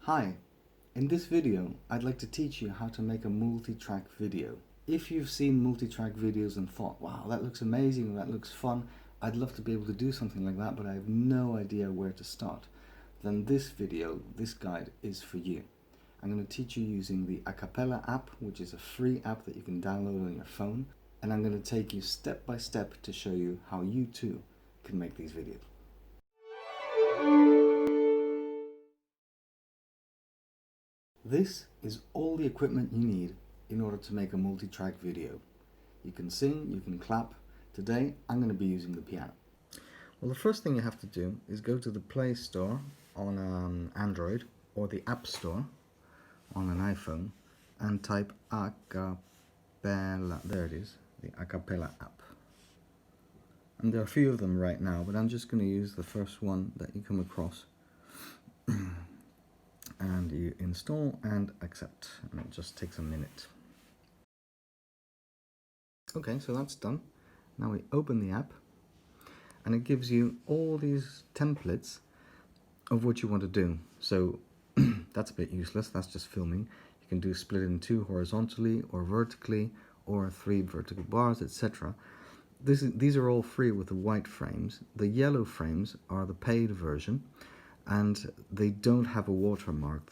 Hi, in this video I'd like to teach you how to make a multi-track video. If you've seen multi-track videos and thought, wow, that looks amazing, that looks fun, I'd love to be able to do something like that, but I have no idea where to start, then this video, this guide is for you. I'm going to teach you using the Acapella app, which is a free app that you can download on your phone, and I'm going to take you step by step to show you how you too can make these videos. This is all the equipment you need in order to make a multi-track video. You can sing, you can clap. Today I'm going to be using the piano. Well, the first thing you have to do is go to the Play Store on Android or the App Store on an iPhone and type Acapella. There it is, the Acapella app. And there are a few of them right now, but I'm just going to use the first one that you come across. And you install and accept, and it just takes a minute. Okay, so that's done. Now we open the app and it gives you all these templates of what you want to do. So that's a bit useless, that's just filming. You can do split in two horizontally or vertically, or 3 vertical bars, etc. These are all free with the white frames. The yellow frames are the paid version, and they don't have a watermark.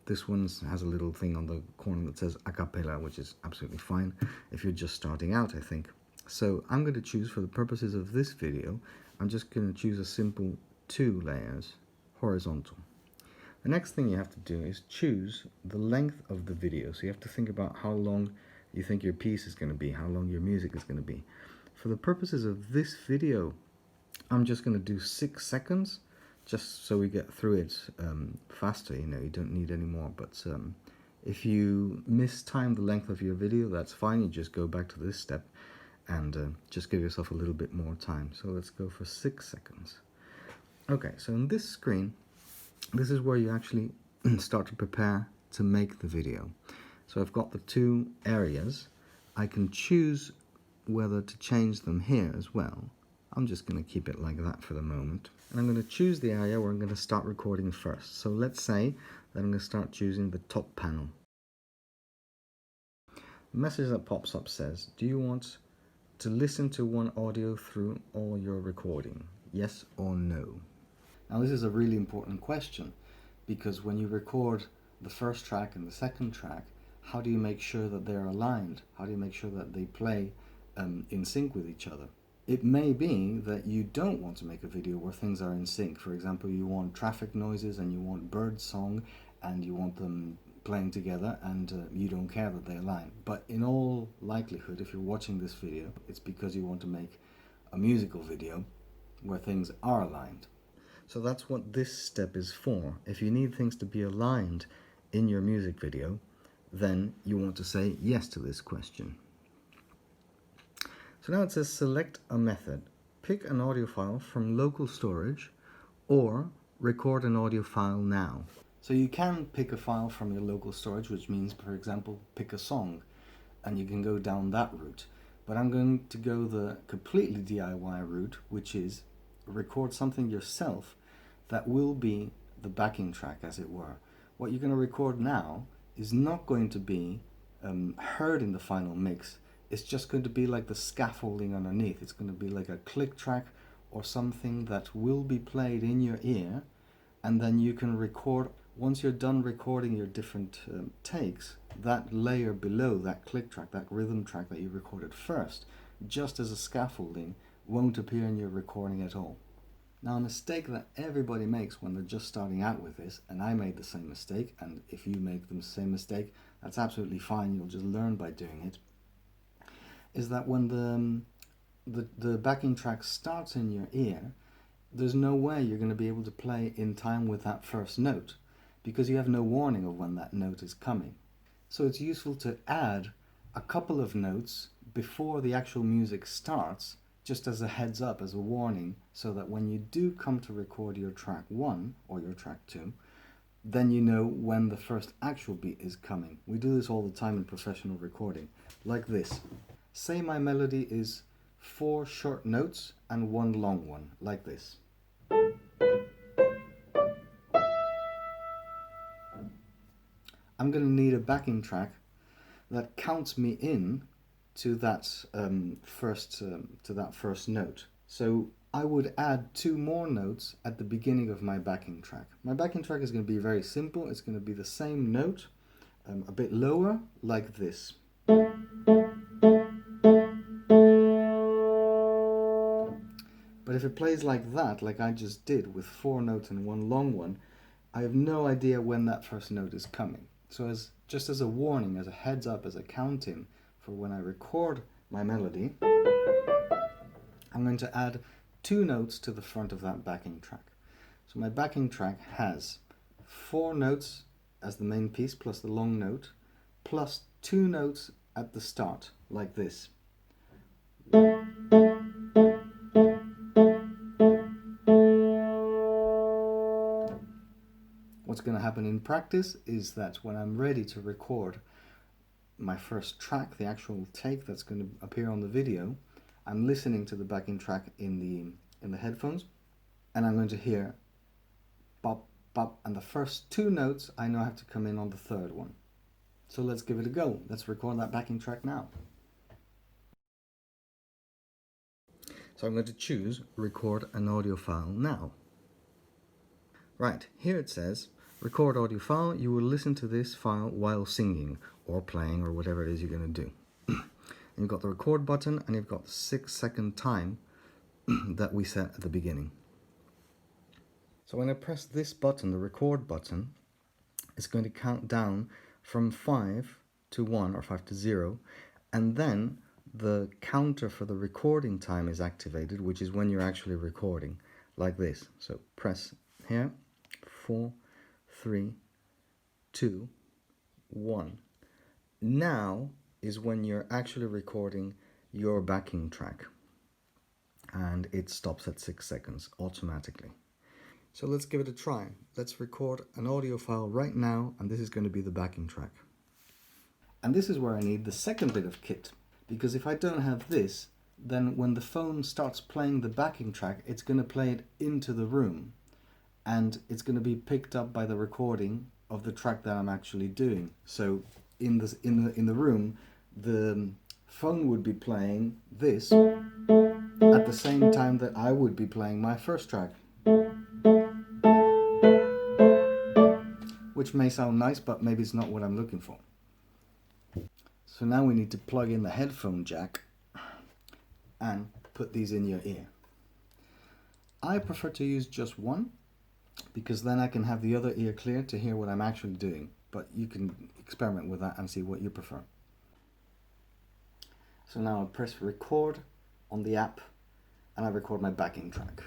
This one has a little thing on the corner that says Acapella, which is absolutely fine if you're just starting out, I think. So I'm going to choose, for the purposes of this video, I'm just going to choose a simple 2 layers, horizontal. The next thing you have to do is choose the length of the video. So you have to think about how long you think your piece is going to be, how long your music is going to be. For the purposes of this video, I'm just going to do 6 seconds, just so we get through it faster. You know, you don't need any more, but if you mistime the length of your video, that's fine. You just go back to this step and just give yourself a little bit more time. So let's go for 6 seconds. Okay, so in this screen, this is where you actually start to prepare to make the video. So I've got the 2 areas. I can choose whether to change them here as well. I'm just going to keep it like that for the moment. And I'm going to choose the area where I'm going to start recording first. So let's say that I'm going to start choosing the top panel. The message that pops up says, do you want to listen to one audio through all your recording? Yes or no? Now this is a really important question, because when you record the first track and the second track, how do you make sure that they're aligned? How do you make sure that they play in sync with each other? It may be that you don't want to make a video where things are in sync. For example, you want traffic noises and you want bird song and you want them playing together, and you don't care that they align. But in all likelihood, if you're watching this video, it's because you want to make a musical video where things are aligned. So that's what this step is for. If you need things to be aligned in your music video, then you want to say yes to this question. So now it says select a method. Pick an audio file from local storage or record an audio file now. So you can pick a file from your local storage, which means, for example, pick a song, and you can go down that route. But I'm going to go the completely DIY route, which is record something yourself that will be the backing track, as it were. What you're going to record now is not going to be heard in the final mix. It's just going to be like the scaffolding underneath. It's going to be like a click track or something that will be played in your ear, and then you can record. Once you're done recording your different takes, that layer below, that click track, that rhythm track that you recorded first, just as a scaffolding, won't appear in your recording at all. Now, a mistake that everybody makes when they're just starting out with this, and I made the same mistake, and if you make the same mistake, that's absolutely fine, you'll just learn by doing it, is that when the backing track starts in your ear, there's no way you're going to be able to play in time with that first note, because you have no warning of when that note is coming. So it's useful to add a couple of notes before the actual music starts, just as a heads up, as a warning, so that when you do come to record your track 1 or your track 2, then you know when the first actual beat is coming. We do this all the time in professional recording, like this. Say my melody is 4 short notes and 1 long one, like this. I'm going to need a backing track that counts me in to that first note. So I would add 2 more notes at the beginning of my backing track. My backing track is going to be very simple. It's going to be the same note, a bit lower, like this. But if it plays like that, like I just did, with 4 notes and 1 long one, I have no idea when that first note is coming. So just as a warning, as a heads up, as a count-in for when I record my melody, I'm going to add 2 notes to the front of that backing track. So my backing track has 4 notes as the main piece, plus the long note, plus 2 notes at the start, like this. What's going to happen in practice is that when I'm ready to record my first track, the actual take that's going to appear on the video, I'm listening to the backing track in the headphones, and I'm going to hear bop, bop, and the first 2 notes I know have to come in on the third one. So let's give it a go. Let's record that backing track now. So I'm going to choose record an audio file now. Right, here it says record audio file. You will listen to this file while singing or playing or whatever it is you're going to do. And you've got the record button and you've got the 6-second time that we set at the beginning. So when I press this button, the record button, it's going to count down from 5 to 1 or 5 to 0, and then the counter for the recording time is activated, which is when you're actually recording, like this. So press here, 4, 3, 2, 1. Now is when you're actually recording your backing track, and it stops at 6 seconds automatically. So let's give it a try. Let's record an audio file right now, and this is going to be the backing track. And this is where I need the second bit of kit, because if I don't have this, then when the phone starts playing the backing track, it's going to play it into the room, and it's going to be picked up by the recording of the track that I'm actually doing. So in the room, the phone would be playing this at the same time that I would be playing my first track. Which may sound nice, but maybe it's not what I'm looking for. So now we need to plug in the headphone jack and put these in your ear. I prefer to use just one, because then I can have the other ear clear to hear what I'm actually doing, but you can experiment with that and see what you prefer. So now I press record on the app and I record my backing track.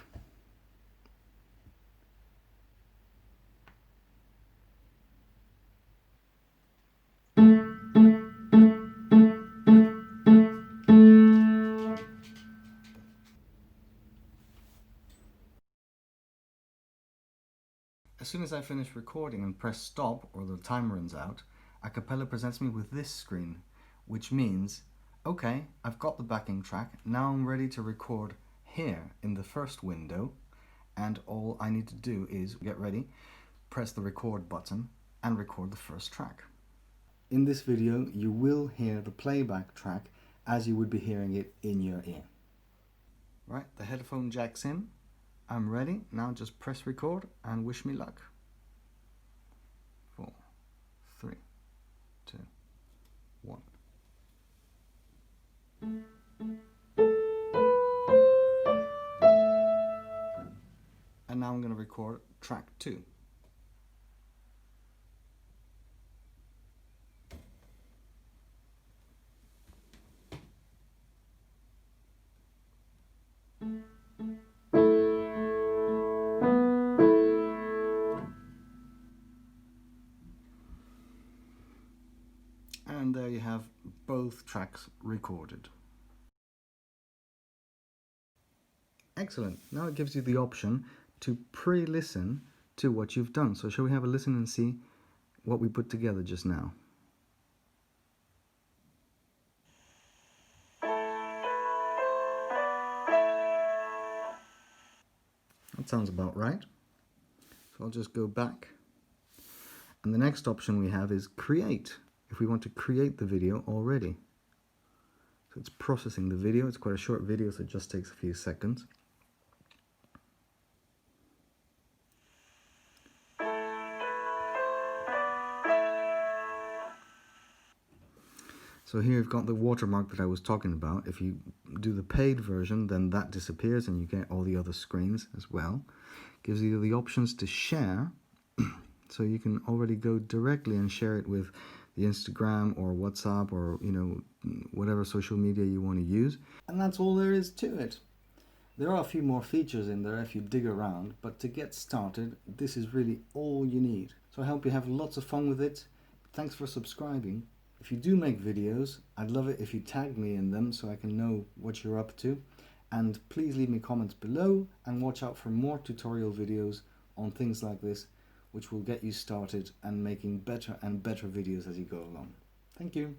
As soon as I finish recording and press stop or the time runs out, Acapella presents me with this screen, which means, okay, I've got the backing track, now I'm ready to record here in the first window, and all I need to do is get ready, press the record button, and record the first track. In this video, you will hear the playback track as you would be hearing it in your ear. Right, the headphone jack's in. I'm ready. Now just press record and wish me luck. 4, 3, 2, 1. And now I'm going to record track 2. And there you have both tracks recorded. Excellent. Now it gives you the option to pre-listen to what you've done. So shall we have a listen and see what we put together just now? That sounds about right. So I'll just go back And the next option we have is create, if we want to create the video already. So it's processing the video. It's quite a short video, so it just takes a few seconds. So here you've got the watermark that I was talking about. If you do the paid version, then that disappears and you get all the other screens as well. Gives you the options to share, so you can already go directly and share it with the Instagram or WhatsApp or whatever social media you want to use. And that's all there is to it. There are a few more features in there if you dig around, but to get started, this is really all you need. So I hope you have lots of fun with it. Thanks for subscribing. If you do make videos, I'd love it if you tag me in them so I can know what you're up to. And please leave me comments below and watch out for more tutorial videos on things like this, which will get you started and making better and better videos as you go along. Thank you.